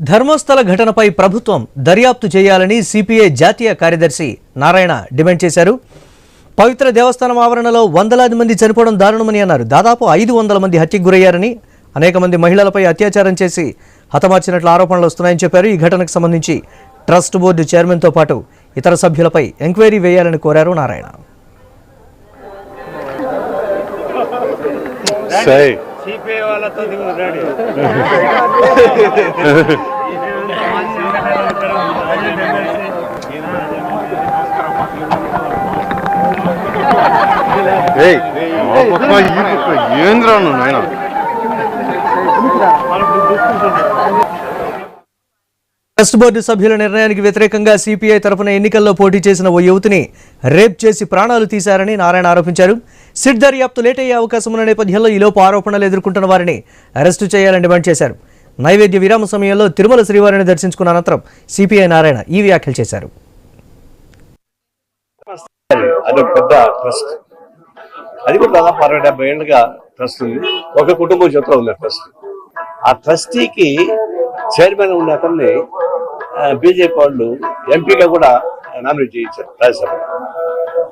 ధర్మస్థల ఘటనపై ప్రభుత్వం దర్యాప్తు చేయాలని సిపిఐ జాతీయ కార్యదర్శి నారాయణ డిమాండ్ చేశారు. పవిత్ర దేవస్థానం ఆవరణలో వందలాది మంది చనిపోవడం దారుణమని అన్నారు. దాదాపు 500 మంది హత్యకు గురయ్యారని, అనేక మంది మహిళలపై అత్యాచారం చేసి హతమార్చినట్లు ఆరోపణలు వస్తున్నాయని చెప్పారు. ఈ ఘటనకు సంబంధించి ట్రస్ట్ బోర్డు చైర్మన్తో పాటు ఇతర సభ్యులపై ఎంక్వైరీ వేయాలని కోరారు నారాయణ. ట్రస్ట్ బోర్డు సభ్యుల నిర్ణయానికి వ్యతిరేకంగా సిపిఐ తరఫున ఎన్నికల్లో పోటీ చేసిన ఓ యువతిని రేప్ చేసి ప్రాణాలు తీశారని నారాయణ ఆరోపించారు. సిట్ దర్యాప్తు లేట్ అయ్యే అవకాశం ఉన్న నేపథ్యంలో ఈలోపు ఆరోపణలు ఎదుర్కొంటున్న వారిని అరెస్టు చేయాలని డిమాండ్ చేశారు. నైవేద్య విరామ సమయంలో తిరుమల శ్రీవారిని దర్శించుకున్న అనంతరం సిపిఐ నారాయణ ఈ వ్యాఖ్యలు చేశారు. అది కూడా దాదాపు 60-70 ఏళ్ళుగా ట్రస్ట్ ఉంది. ఒక కుటుంబం చేతిలో ఉంది ట్రస్ట్. ఆ ట్రస్టీకి చైర్మన్ ఉన్న అతన్ని బీజేపీ వాళ్ళు ఎంపీగా కూడా నామినేట్ చేయించారు రాజ్యసభ.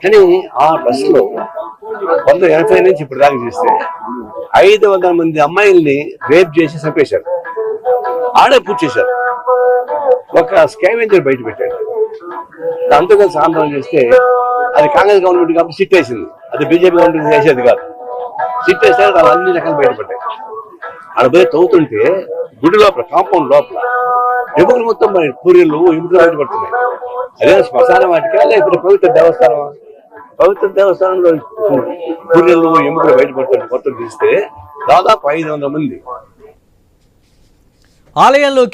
కానీ ఆ ట్రస్ట్ లో 1980 నుంచి ఇప్పుడు దాకా చేస్తే 500 మంది అమ్మాయిల్ని రేప్ చేసి చంపేశారు. ఆడే పూర్తి చేశారు. ఒక స్కావెంజర్ బయట పెట్టాడు. అంతగా ఆందోళన చేస్తే అది కాంగ్రెస్ గవర్నమెంట్ కాబట్టి సిట్ వేసింది. అది బీజేపీ గవర్నమెంట్ చేసేది కాదు. సిట్ వేస్తే వాళ్ళు అన్ని రకాలు బయటపడ్డాయి. ఆడ పోయి తవ్వుతుంటే గుడి లోపల, కాంపౌండ్ లోపల ఎముకలు మొత్తం పూరీలు ఎముకలు బయటపడుతున్నాయి. అదే శ్మశాన వాటికా లేకపోతే పవిత్ర దేవస్థానం? పవిత్ర దేవస్థానంలో పూరీలు ఎముకలు బయటపడుతుంటే కొత్త తీస్తే దాదాపు 500 మంది ఆలయంలో